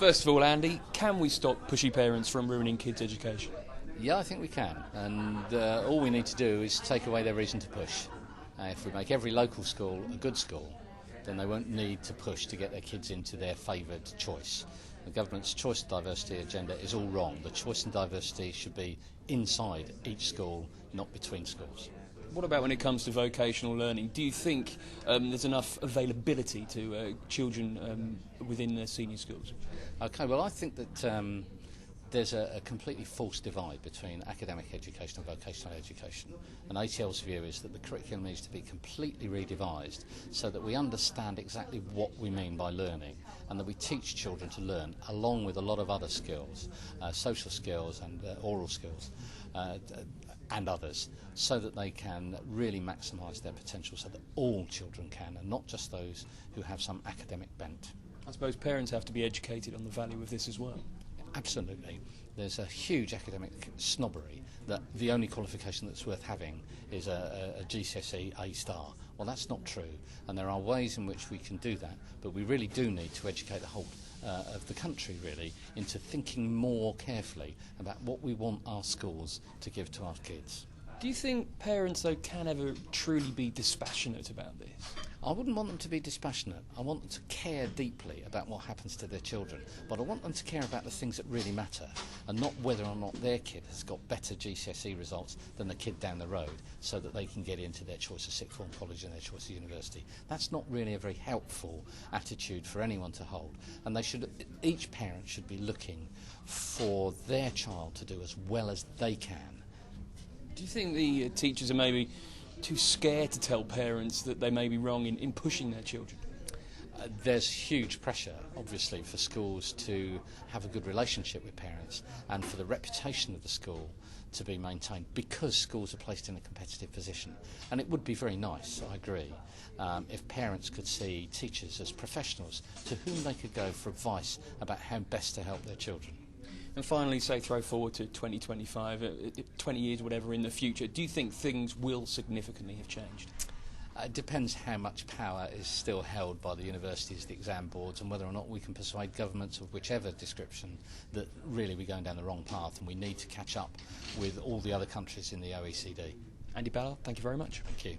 First of all, Andy, can we stop pushy parents from ruining kids' education? Yeah, I think we can, and all we need to do is take away their reason to push. If we make every local school a good school, then they won't need to push to get their kids into their favoured choice. The government's choice and diversity agenda is all wrong. The choice and diversity should be inside each school, not between schools. What about when it comes to vocational learning? Do you think there's enough availability to children within the senior schools? Okay, well, I think that there's a completely false divide between academic education and vocational education. And ATL's view is that the curriculum needs to be completely redevised so that we understand exactly what we mean by learning and that we teach children to learn along with a lot of other skills, social skills and oral skills and others, so that they can really maximise their potential so that all children can and not just those who have some academic bent. I suppose parents have to be educated on the value of this as well. Absolutely. There's a huge academic snobbery that the only qualification that's worth having is a GCSE A star. Well, that's not true, and there are ways in which we can do that, but we really do need to educate the whole of the country, really, into thinking more carefully about what we want our schools to give to our kids. Do you think parents, though, can ever truly be dispassionate about this? I wouldn't want them to be dispassionate. I want them to care deeply about what happens to their children, but I want them to care about the things that really matter and not whether or not their kid has got better GCSE results than the kid down the road so that they can get into their choice of sixth form college and their choice of university. That's not really a very helpful attitude for anyone to hold, and each parent should be looking for their child to do as well as they can. Do you think the teachers are maybe too scared to tell parents that they may be wrong in pushing their children? There's huge pressure, obviously, for schools to have a good relationship with parents and for the reputation of the school to be maintained because schools are placed in a competitive position. And it would be very nice, I agree, if parents could see teachers as professionals to whom they could go for advice about how best to help their children. And finally, say throw forward to 2025, 20 years, whatever, in the future, do you think things will significantly have changed? It depends how much power is still held by the universities, the exam boards, and whether or not we can persuade governments of whichever description that really we're going down the wrong path and we need to catch up with all the other countries in the OECD. Andy Ballard, thank you very much. Thank you.